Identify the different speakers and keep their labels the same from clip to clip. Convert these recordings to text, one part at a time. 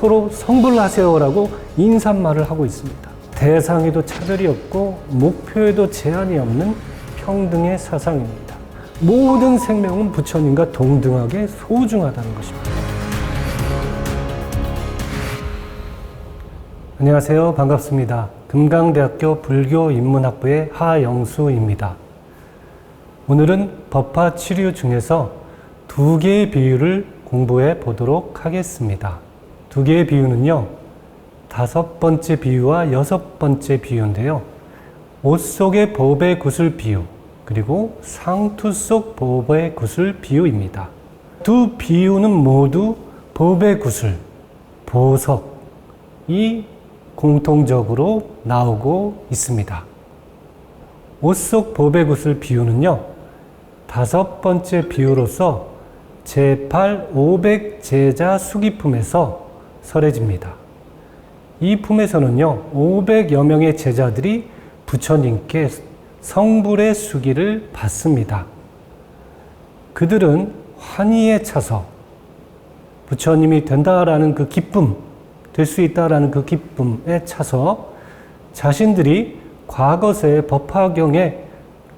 Speaker 1: 서로 성불하세요라고 인사말을 하고 있습니다. 대상에도 차별이 없고 목표에도 제한이 없는 평등의 사상입니다. 모든 생명은 부처님과 동등하게 소중하다는 것입니다. 안녕하세요. 반갑습니다. 금강대학교 불교인문학부의 하영수입니다. 오늘은 법화 치료 중에서 두 개의 비유를 공부해 보도록 하겠습니다. 두 개의 비유는요, 5번째 비유와 6번째 비유인데요. 옷 속의 보배 구슬 비유, 그리고 상투 속 보배 구슬 비유입니다. 두 비유는 모두 보배 구슬, 보석이 공통적으로 나오고 있습니다. 옷 속 보배 구슬 비유는요, 5번째 비유로서 제8 500제자 수기품에서 설해집니다. 이 품에서는요, 500여 명의 제자들이 부처님께 성불의 수기를 받습니다. 그들은 환희에 차서 부처님이 된다라는 그 기쁨, 될 수 있다라는 그 기쁨에 차서 자신들이 과거세의 법화경에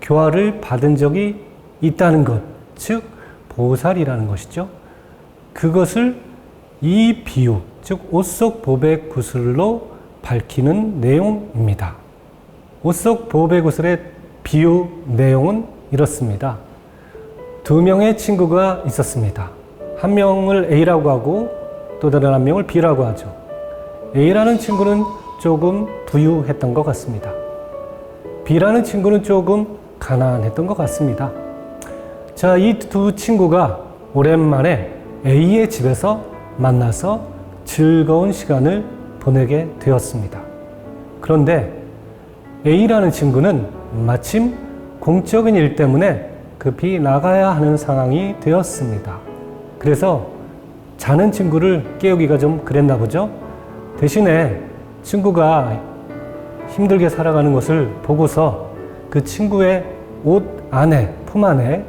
Speaker 1: 교화를 받은 적이 있다는 것, 즉 보살이라는 것이죠. 그것을 이 비유, 즉 옷 속 보배 구슬로 밝히는 내용입니다. 옷 속 보배 구슬의 비유 내용은 이렇습니다. 2명의 친구가 있었습니다. 한 명을 A라고 하고 또 다른 한 명을 B라고 하죠. A라는 친구는 조금 부유했던 것 같습니다. B라는 친구는 조금 가난했던 것 같습니다. 자, 이 두 친구가 오랜만에 A의 집에서 만나서 즐거운 시간을 보내게 되었습니다. 그런데 A라는 친구는 마침 공적인 일 때문에 급히 나가야 하는 상황이 되었습니다. 그래서 자는 친구를 깨우기가 좀 그랬나 보죠. 대신에 친구가 힘들게 살아가는 것을 보고서 그 친구의 옷 안에, 품 안에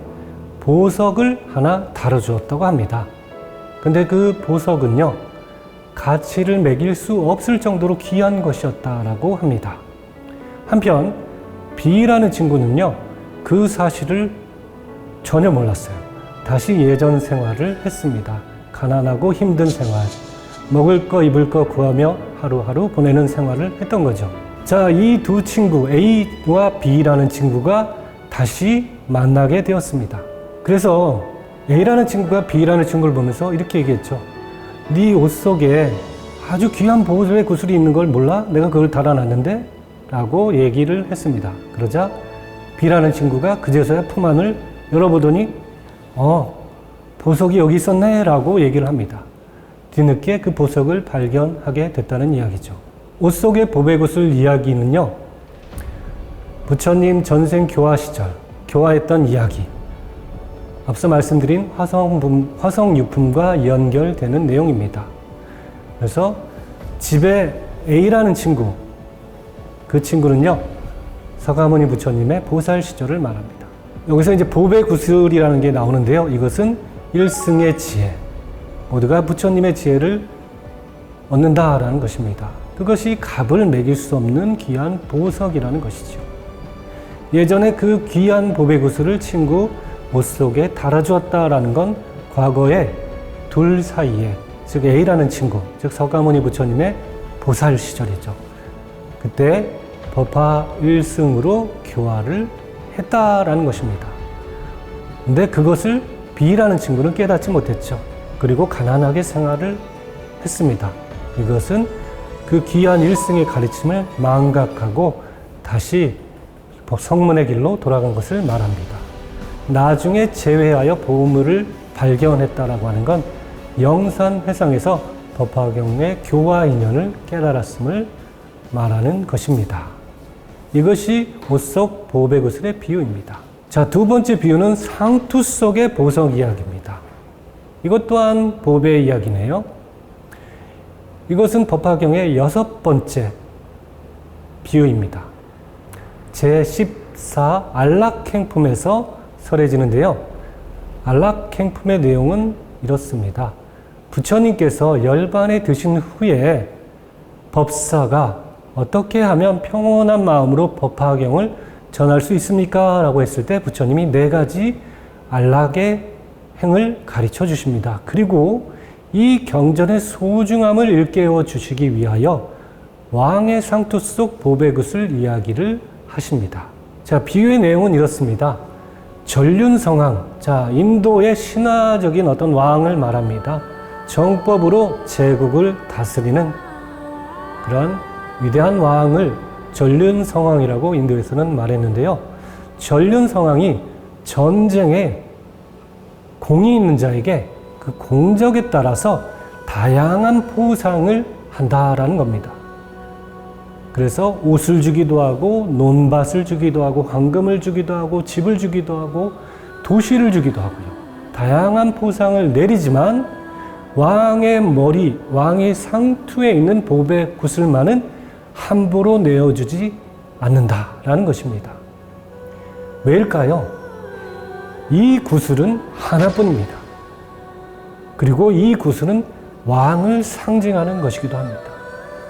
Speaker 1: 보석을 하나 달아주었다고 합니다. 근데 그 보석은요, 가치를 매길 수 없을 정도로 귀한 것이었다라고 합니다. 한편 B라는 친구는요, 그 사실을 전혀 몰랐어요. 다시 예전 생활을 했습니다. 가난하고 힘든 생활, 먹을 거 입을 거 구하며 하루하루 보내는 생활을 했던 거죠. 자, 이 두 친구 A와 B라는 친구가 다시 만나게 되었습니다. 그래서 A라는 친구가 B라는 친구를 보면서 이렇게 얘기했죠. 네 옷 속에 아주 귀한 보배 구슬이 있는 걸 몰라? 내가 그걸 달아놨는데? 라고 얘기를 했습니다. 그러자 B라는 친구가 그제서야 품 안을 열어보더니 보석이 여기 있었네 라고 얘기를 합니다. 뒤늦게 그 보석을 발견하게 됐다는 이야기죠. 옷 속의 보배 구슬 이야기는요, 부처님 전생 교화 시절 교화했던 이야기, 앞서 말씀드린 화성유품과 연결되는 내용입니다. 그래서 집에 A라는 친구, 그 친구는요, 서가모니 부처님의 보살 시절을 말합니다. 여기서 이제 보배 구슬이라는 게 나오는데요. 이것은 일승의 지혜, 모두가 부처님의 지혜를 얻는다라는 것입니다. 그것이 값을 매길 수 없는 귀한 보석이라는 것이죠. 예전에 그 귀한 보배 구슬을 친구 옷 속에 달아주었다라는 건 과거에 둘 사이에, 즉 A라는 친구, 즉 서가모니 부처님의 보살 시절이죠. 그때 법화 1승으로 교화를 했다라는 것입니다. 근데 그것을 B라는 친구는 깨닫지 못했죠. 그리고 가난하게 생활을 했습니다. 이것은 그 귀한 1승의 가르침을 망각하고 다시 성문의 길로 돌아간 것을 말합니다. 나중에 재회하여 보물을 발견했다라고 하는 건 영산회상에서 법화경의 교화 인연을 깨달았음을 말하는 것입니다. 이것이 옷 속 보배 구슬의 비유입니다. 자, 두 번째 비유는 상투 속의 보석 이야기입니다. 이것 또한 보배 이야기네요. 이것은 법화경의 6번째 비유입니다. 제14 안락행품에서 설해지는데요. 안락행품의 내용은 이렇습니다. 부처님께서 열반에 드신 후에 법사가 어떻게 하면 평온한 마음으로 법화경을 전할 수 있습니까? 라고 했을 때 부처님이 4가지 안락의 행을 가르쳐 주십니다. 그리고 이 경전의 소중함을 일깨워 주시기 위하여 왕의 상투 속 보배굿을 이야기를 하십니다. 자, 비유의 내용은 이렇습니다. 전륜성왕, 자, 인도의 신화적인 어떤 왕을 말합니다. 정법으로 제국을 다스리는 그런 위대한 왕을 전륜성왕이라고 인도에서는 말했는데요. 전륜성왕이 전쟁에 공이 있는 자에게 그 공적에 따라서 다양한 포상을 한다라는 겁니다. 그래서 옷을 주기도 하고 논밭을 주기도 하고 황금을 주기도 하고 집을 주기도 하고 도시를 주기도 하고요. 다양한 포상을 내리지만 왕의 머리, 왕의 상투에 있는 보배 구슬만은 함부로 내어주지 않는다라는 것입니다. 왜일까요? 이 구슬은 하나뿐입니다. 그리고 이 구슬은 왕을 상징하는 것이기도 합니다.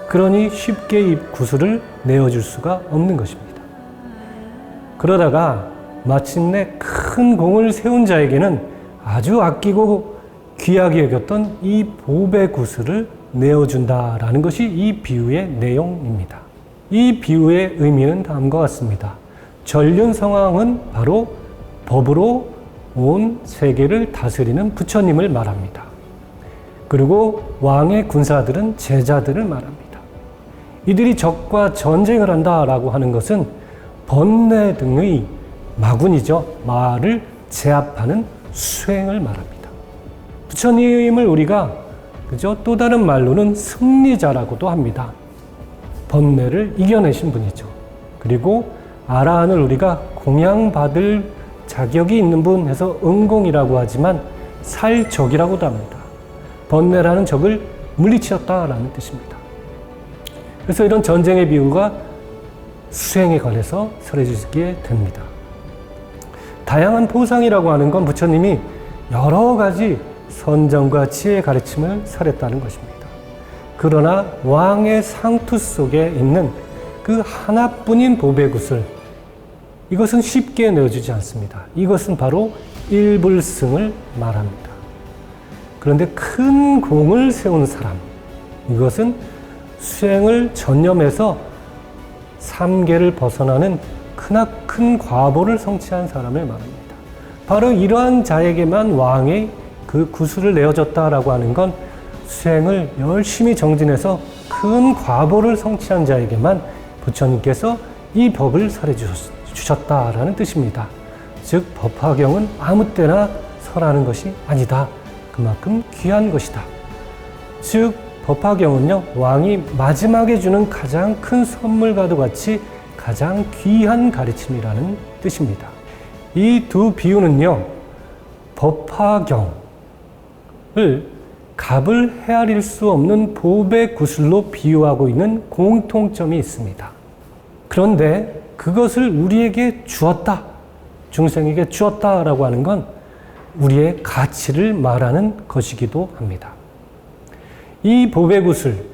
Speaker 1: 그러니 쉽게 이 구슬을 내어줄 수가 없는 것입니다. 그러다가 마침내 큰 공을 세운 자에게는 아주 아끼고 귀하게 여겼던 이 보배 구슬을 내어준다라는 것이 이 비유의 내용입니다. 이 비유의 의미는 다음과 같습니다. 전륜성왕은 바로 법으로 온 세계를 다스리는 부처님을 말합니다. 그리고 왕의 군사들은 제자들을 말합니다. 이들이 적과 전쟁을 한다라고 하는 것은 번뇌 등의 마군이죠. 마를 제압하는 수행을 말합니다. 부처님을 우리가 그죠? 또 다른 말로는 승리자라고도 합니다. 번뇌를 이겨내신 분이죠. 그리고 아라한을 우리가 공양받을 자격이 있는 분 해서 응공이라고 하지만 살적이라고도 합니다. 번뇌라는 적을 물리치었다라는 뜻입니다. 그래서 이런 전쟁의 비유가 수행에 관해서 설해주시게 됩니다. 다양한 포상이라고 하는 건 부처님이 여러 가지 선정과 지혜의 가르침을 설했다는 것입니다. 그러나 왕의 상투 속에 있는 그 하나뿐인 보배굿을 이것은 쉽게 내어주지 않습니다. 이것은 바로 일불승을 말합니다. 그런데 큰 공을 세운 사람, 이것은 수행을 전념해서 삼계를 벗어나는 크나큰 과보를 성취한 사람을 말합니다. 바로 이러한 자에게만 왕의 그 구슬을 내어줬다라고 하는 건 수행을 열심히 정진해서 큰 과보를 성취한 자에게만 부처님께서 이 법을 설해 주셨다라는 뜻입니다. 즉 법화경은 아무 때나 설하는 것이 아니다. 그만큼 귀한 것이다. 즉 법화경은요, 왕이 마지막에 주는 가장 큰 선물과도 같이 가장 귀한 가르침이라는 뜻입니다. 이 두 비유는요, 법화경을 값을 헤아릴 수 없는 보배 구슬로 비유하고 있는 공통점이 있습니다. 그런데 그것을 우리에게 주었다, 중생에게 주었다라고 하는 건 우리의 가치를 말하는 것이기도 합니다. 이 보배구슬,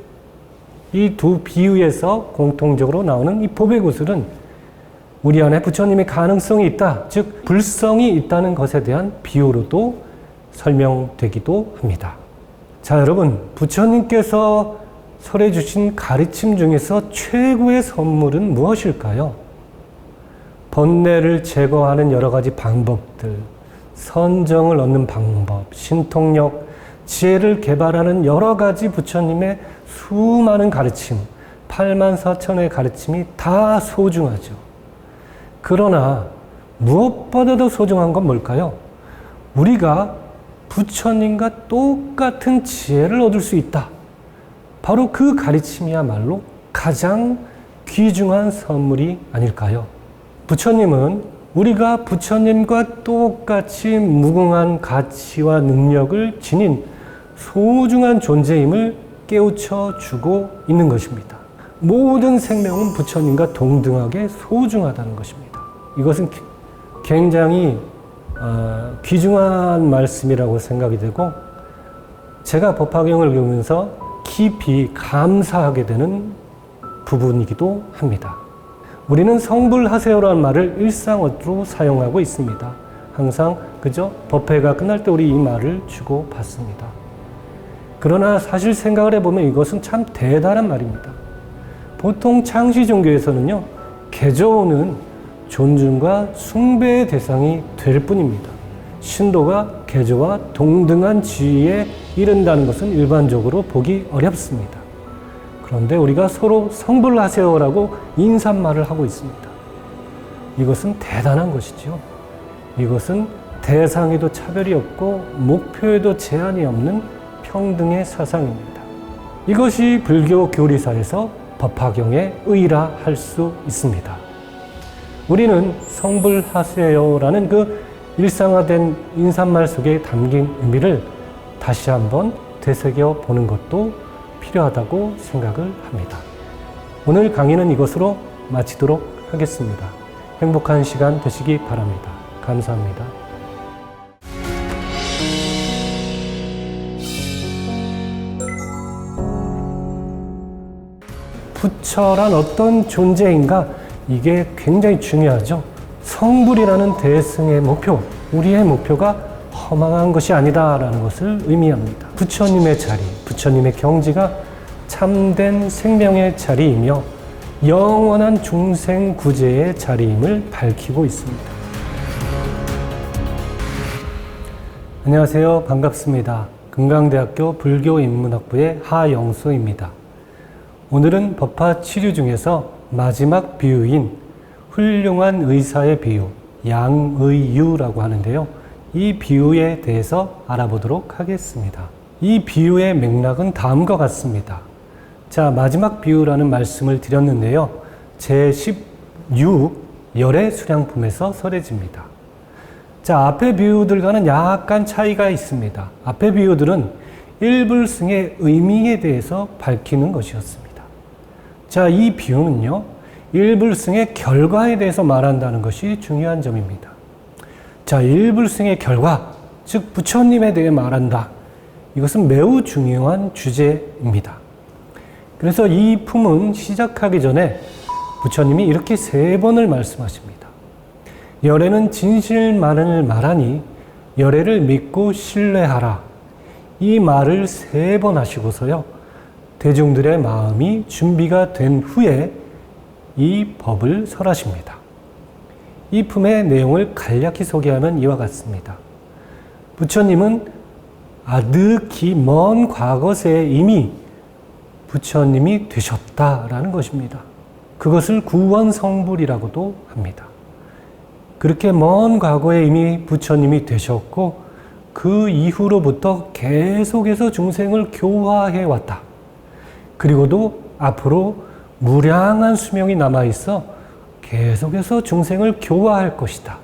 Speaker 1: 이 두 비유에서 공통적으로 나오는 이 보배구슬은 우리 안에 부처님의 가능성이 있다, 즉 불성이 있다는 것에 대한 비유로도 설명되기도 합니다. 자, 여러분, 부처님께서 설해 주신 가르침 중에서 최고의 선물은 무엇일까요? 번뇌를 제거하는 여러 가지 방법들, 선정을 얻는 방법, 신통력, 지혜를 개발하는 여러 가지 부처님의 수많은 가르침, 84,000의 가르침이 다 소중하죠. 그러나 무엇보다도 소중한 건 뭘까요? 우리가 부처님과 똑같은 지혜를 얻을 수 있다. 바로 그 가르침이야말로 가장 귀중한 선물이 아닐까요? 부처님은 우리가 부처님과 똑같이 무궁한 가치와 능력을 지닌 소중한 존재임을 깨우쳐 주고 있는 것입니다. 모든 생명은 부처님과 동등하게 소중하다는 것입니다. 이것은 굉장히 귀중한 말씀이라고 생각이 되고, 제가 법화경을 읽으면서 깊이 감사하게 되는 부분이기도 합니다. 우리는 성불하세요라는 말을 일상어로 사용하고 있습니다. 항상 그저 법회가 끝날 때 우리 이 말을 주고 받습니다. 그러나 사실 생각을 해보면 이것은 참 대단한 말입니다. 보통 창시 종교에서는요, 개조는 존중과 숭배의 대상이 될 뿐입니다. 신도가 개조와 동등한 지위에 이른다는 것은 일반적으로 보기 어렵습니다. 그런데 우리가 서로 성불하세요라고 인사말을 하고 있습니다. 이것은 대단한 것이죠. 이것은 대상에도 차별이 없고 목표에도 제한이 없는 평등의 사상입니다. 이것이 불교 교리사에서 법화경의 의라 할 수 있습니다. 우리는 성불하세요라는 그 일상화된 인사말 속에 담긴 의미를 다시 한번 되새겨 보는 것도 필요하다고 생각을 합니다. 오늘 강의는 이것으로 마치도록 하겠습니다. 행복한 시간 되시기 바랍니다. 감사합니다. 부처란 어떤 존재인가? 이게 굉장히 중요하죠. 성불이라는 대승의 목표, 우리의 목표가 허망한 것이 아니다라는 것을 의미합니다. 부처님의 자리, 부처님의 경지가 참된 생명의 자리이며 영원한 중생 구제의 자리임을 밝히고 있습니다. 안녕하세요. 반갑습니다. 금강대학교 불교인문학부의 하영수입니다. 오늘은 법화 치료 중에서 마지막 비유인 훌륭한 의사의 비유, 양의유라고 하는데요. 이 비유에 대해서 알아보도록 하겠습니다. 이 비유의 맥락은 다음과 같습니다. 자, 마지막 비유라는 말씀을 드렸는데요. 제16 열의 수량품에서 설해집니다. 자, 앞의 비유들과는 약간 차이가 있습니다. 앞의 비유들은 일불승의 의미에 대해서 밝히는 것이었습니다. 자, 이 비유는요, 일불승의 결과에 대해서 말한다는 것이 중요한 점입니다. 자, 일불승의 결과, 즉 부처님에 대해 말한다. 이것은 매우 중요한 주제입니다. 그래서 이 품은 시작하기 전에 부처님이 이렇게 3번을 말씀하십니다. 열애는 진실만을 말하니 열애를 믿고 신뢰하라. 이 말을 3번 하시고서요, 대중들의 마음이 준비가 된 후에 이 법을 설하십니다. 이 품의 내용을 간략히 소개하면 이와 같습니다. 부처님은 아득히 먼 과거세에 이미 부처님이 되셨다라는 것입니다. 그것을 구원성불이라고도 합니다. 그렇게 먼 과거에 이미 부처님이 되셨고 그 이후로부터 계속해서 중생을 교화해 왔다. 그리고도 앞으로 무량한 수명이 남아있어 계속해서 중생을 교화할 것이다.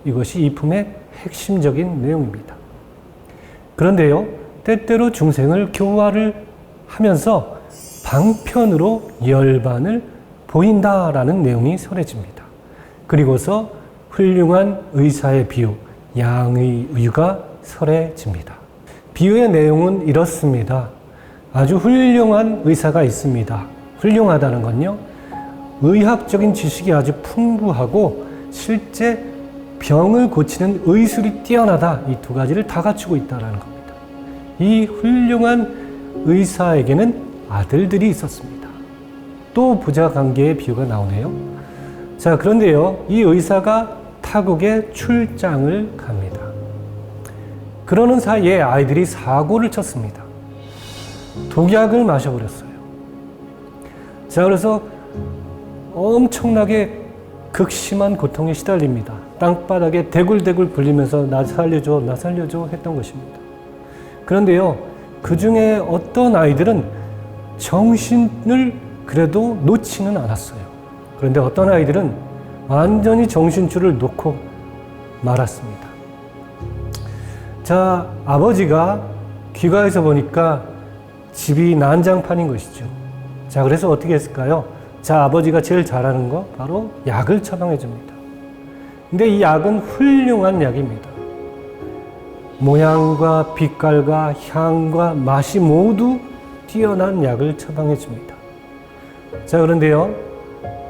Speaker 1: 이것이 이 품의 핵심적인 내용입니다. 그런데요, 때때로 중생을 교화를 하면서 방편으로 열반을 보인다라는 내용이 설해집니다. 그리고서 훌륭한 의사의 비유, 양의유가 설해집니다. 비유의 내용은 이렇습니다. 아주 훌륭한 의사가 있습니다. 훌륭하다는 건요, 의학적인 지식이 아주 풍부하고 실제 병을 고치는 의술이 뛰어나다. 이 2가지를 다 갖추고 있다는 겁니다. 이 훌륭한 의사에게는 아들들이 있었습니다. 또 부자관계의 비유가 나오네요. 자, 그런데요, 이 의사가 타국에 출장을 갑니다. 그러는 사이에 아이들이 사고를 쳤습니다. 독약을 마셔버렸어요. 자, 그래서 엄청나게 극심한 고통에 시달립니다. 땅바닥에 대굴대굴 굴리면서 나 살려줘, 나 살려줘 했던 것입니다. 그런데요, 그 중에 어떤 아이들은 정신을 그래도 놓지는 않았어요. 그런데 어떤 아이들은 완전히 정신줄을 놓고 말았습니다. 자, 아버지가 귀가해서 보니까 집이 난장판인 것이죠. 자, 그래서 어떻게 했을까요? 자, 아버지가 제일 잘하는 거 바로 약을 처방해 줍니다. 근데 이 약은 훌륭한 약입니다. 모양과 빛깔과 향과 맛이 모두 뛰어난 약을 처방해 줍니다. 자, 그런데요,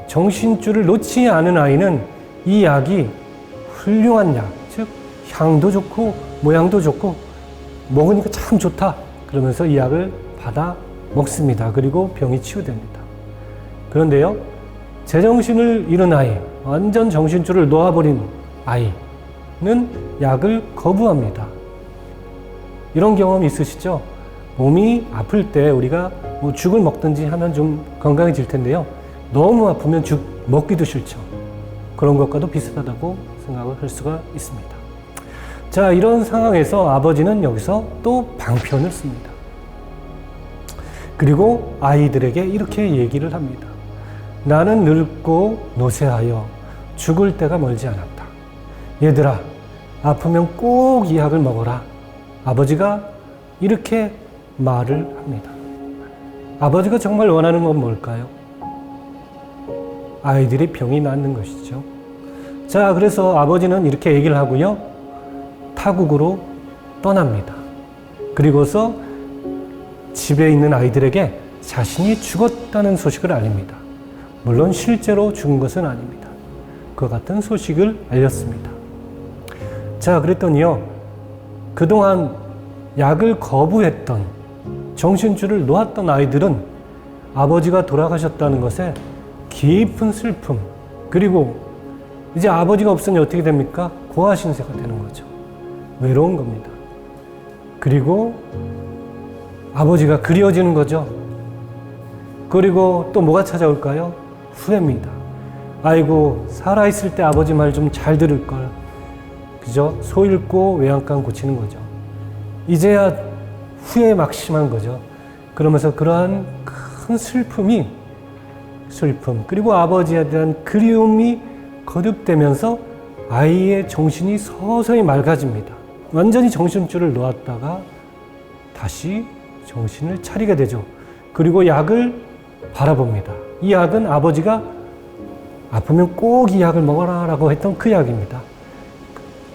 Speaker 1: 정신줄을 놓지 않은 아이는 이 약이 훌륭한 약, 즉 향도 좋고 모양도 좋고 먹으니까 참 좋다 그러면서 이 약을 받아 먹습니다. 그리고 병이 치유됩니다. 그런데요, 제정신을 잃은 아이, 완전 정신줄을 놓아버린 아이는 약을 거부합니다. 이런 경험 있으시죠? 몸이 아플 때 우리가 뭐 죽을 먹든지 하면 좀 건강해질 텐데요. 너무 아프면 죽 먹기도 싫죠. 그런 것과도 비슷하다고 생각을 할 수가 있습니다. 자, 이런 상황에서 아버지는 여기서 또 방편을 씁니다. 그리고 아이들에게 이렇게 얘기를 합니다. 나는 늙고 노쇠하여 죽을 때가 멀지 않았다. 얘들아, 아프면 꼭 이 약을 먹어라. 아버지가 이렇게 말을 합니다. 아버지가 정말 원하는 건 뭘까요? 아이들의 병이 낫는 것이죠. 자, 그래서 아버지는 이렇게 얘기를 하고요. 타국으로 떠납니다. 그리고서 집에 있는 아이들에게 자신이 죽었다는 소식을 알립니다. 물론 실제로 죽은 것은 아닙니다. 그와 같은 소식을 알렸습니다. 자, 그랬더니요, 그동안 약을 거부했던, 정신줄을 놓았던 아이들은 아버지가 돌아가셨다는 것에 깊은 슬픔, 그리고 이제 아버지가 없으니 어떻게 됩니까? 고아신세가 되는 거죠. 외로운 겁니다. 그리고 아버지가 그리워지는 거죠. 그리고 또 뭐가 찾아올까요? 후회입니다. 아이고, 살아있을 때 아버지 말 좀 잘 들을걸. 그죠? 소 잃고 외양간 고치는 거죠. 이제야 후회에 막심한 거죠. 그러면서 그러한 큰 슬픔, 그리고 아버지에 대한 그리움이 거듭되면서 아이의 정신이 서서히 맑아집니다. 완전히 정신줄을 놓았다가 다시 정신을 차리게 되죠. 그리고 약을 바라봅니다. 이 약은 아버지가 아프면 꼭 이 약을 먹어라 라고 했던 그 약입니다.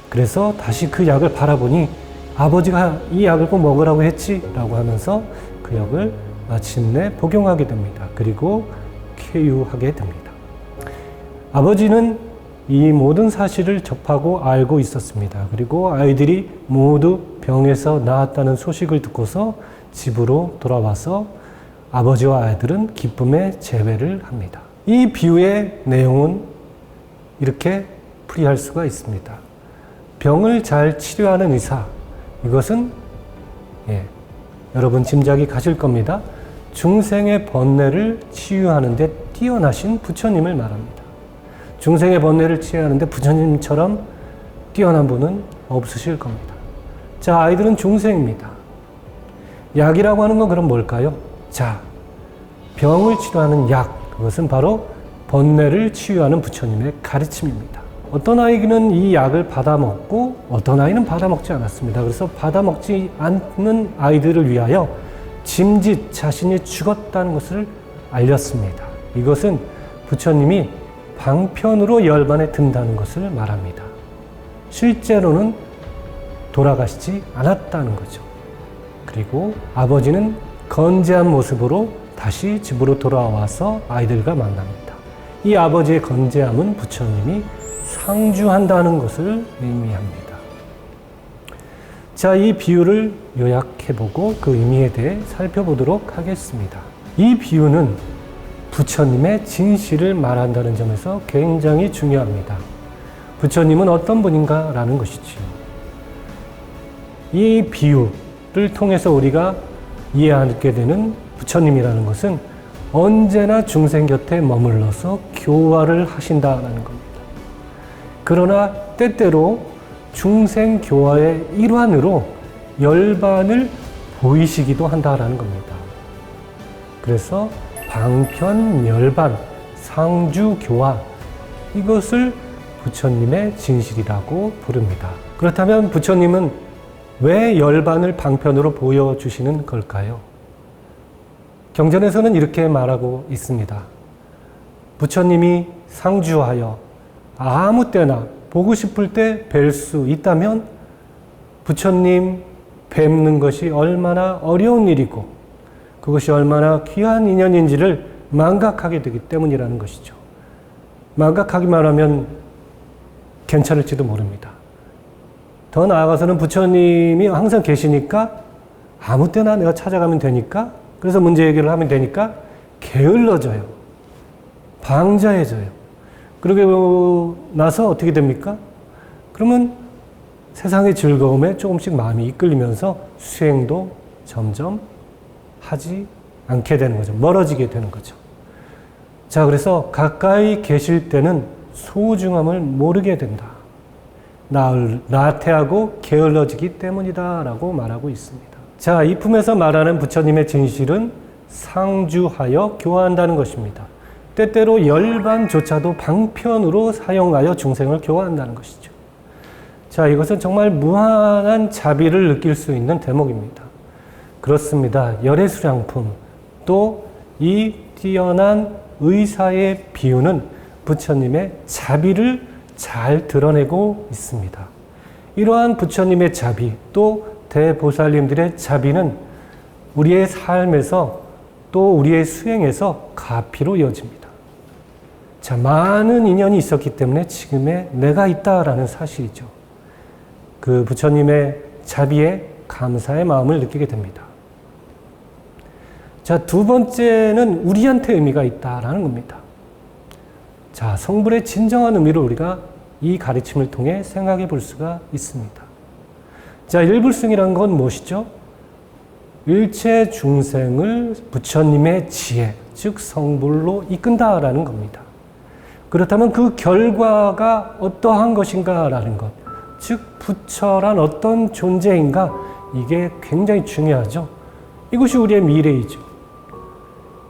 Speaker 1: 그래서 다시 그 약을 바라보니 아버지가 이 약을 꼭 먹으라고 했지 라고 하면서 그 약을 마침내 복용하게 됩니다. 그리고 쾌유하게 됩니다. 아버지는 이 모든 사실을 접하고 알고 있었습니다. 그리고 아이들이 모두 병에서 나았다는 소식을 듣고서 집으로 돌아와서 아버지와 아이들은 기쁨의 재회를 합니다. 이 비유의 내용은 이렇게 풀이할 수가 있습니다. 병을 잘 치료하는 의사, 이것은 여러분 짐작이 가실 겁니다. 중생의 번뇌를 치유하는 데 뛰어나신 부처님을 말합니다. 중생의 번뇌를 치유하는 데 부처님처럼 뛰어난 분은 없으실 겁니다. 자, 아이들은 중생입니다. 약이라고 하는 건 그럼 뭘까요? 자, 병을 치료하는 약, 그것은 바로 번뇌를 치유하는 부처님의 가르침입니다. 어떤 아이는 이 약을 받아먹고 어떤 아이는 받아먹지 않았습니다. 그래서 받아먹지 않는 아이들을 위하여 짐짓 자신이 죽었다는 것을 알렸습니다. 이것은 부처님이 방편으로 열반에 든다는 것을 말합니다. 실제로는 돌아가시지 않았다는 거죠. 그리고 아버지는 건재한 모습으로 다시 집으로 돌아와서 아이들과 만납니다. 이 아버지의 건재함은 부처님이 상주한다는 것을 의미합니다. 자, 이 비유를 요약해보고 그 의미에 대해 살펴보도록 하겠습니다. 이 비유는 부처님의 진실을 말한다는 점에서 굉장히 중요합니다. 부처님은 어떤 분인가 라는 것이지요. 이 비유를 통해서 우리가 이해하게 되는 부처님이라는 것은 언제나 중생 곁에 머물러서 교화를 하신다는 겁니다. 그러나 때때로 중생 교화의 일환으로 열반을 보이시기도 한다라는 겁니다. 그래서 방편, 열반, 상주, 교화, 이것을 부처님의 진실이라고 부릅니다. 그렇다면 부처님은 왜 열반을 방편으로 보여주시는 걸까요? 경전에서는 이렇게 말하고 있습니다. 부처님이 상주하여 아무 때나 보고 싶을 때 뵐 수 있다면 부처님 뵙는 것이 얼마나 어려운 일이고 그것이 얼마나 귀한 인연인지를 망각하게 되기 때문이라는 것이죠. 망각하기만 하면 괜찮을지도 모릅니다. 더 나아가서는 부처님이 항상 계시니까 아무 때나 내가 찾아가면 되니까, 그래서 문제 해결을 하면 되니까 게을러져요. 방자해져요. 그러고 나서 어떻게 됩니까? 그러면 세상의 즐거움에 조금씩 마음이 이끌리면서 수행도 점점 하지 않게 되는 거죠. 멀어지게 되는 거죠. 자, 그래서 가까이 계실 때는 소중함을 모르게 된다. 나태하고 게을러지기 때문이다 라고 말하고 있습니다. 자, 이 품에서 말하는 부처님의 진실은 상주하여 교화한다는 것입니다. 때때로 열반조차도 방편으로 사용하여 중생을 교화한다는 것이죠. 자, 이것은 정말 무한한 자비를 느낄 수 있는 대목입니다. 그렇습니다. 열애수량품, 또 이 뛰어난 의사의 비유는 부처님의 자비를 잘 드러내고 있습니다. 이러한 부처님의 자비, 또 대보살님들의 자비는 우리의 삶에서 또 우리의 수행에서 가피로 이어집니다. 자, 많은 인연이 있었기 때문에 지금의 내가 있다라는 사실이죠. 그 부처님의 자비에 감사의 마음을 느끼게 됩니다. 자, 두 번째는 우리한테 의미가 있다라는 겁니다. 자, 성불의 진정한 의미를 우리가 이 가르침을 통해 생각해 볼 수가 있습니다. 자, 일불승이란 건 무엇이죠? 일체 중생을 부처님의 지혜, 즉 성불로 이끈다라는 겁니다. 그렇다면 그 결과가 어떠한 것인가라는 것, 즉 부처란 어떤 존재인가, 이게 굉장히 중요하죠. 이것이 우리의 미래이죠.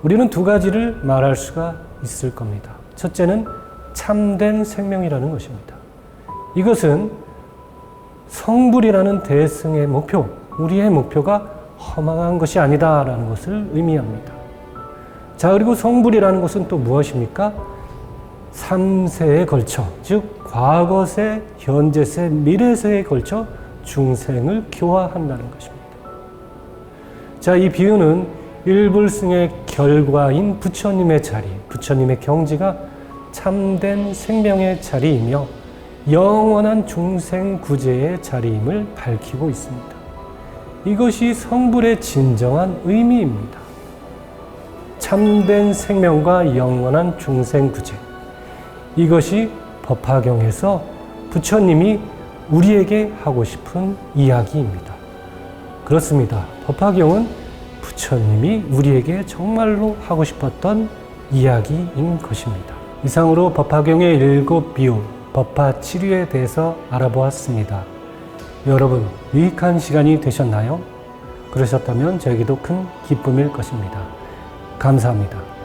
Speaker 1: 우리는 두 가지를 말할 수가 있을 겁니다. 첫째는 참된 생명이라는 것입니다. 이것은 성불이라는 대승의 목표, 우리의 목표가 허망한 것이 아니다라는 것을 의미합니다. 자, 그리고 성불이라는 것은 또 무엇입니까? 3세에 걸쳐, 즉 과거세, 현재세, 미래세에 걸쳐 중생을 교화한다는 것입니다. 자, 이 비유는 일불승의 결과인 부처님의 자리, 부처님의 경지가 참된 생명의 자리이며 영원한 중생 구제의 자리임을 밝히고 있습니다. 이것이 성불의 진정한 의미입니다. 참된 생명과 영원한 중생 구제. 이것이 법화경에서 부처님이 우리에게 하고 싶은 이야기입니다. 그렇습니다. 법화경은 부처님이 우리에게 정말로 하고 싶었던 이야기인 것입니다. 이상으로 법화경의 7비유, 법화치류에 대해서 알아보았습니다. 여러분, 유익한 시간이 되셨나요? 그러셨다면 저에게도 큰 기쁨일 것입니다. 감사합니다.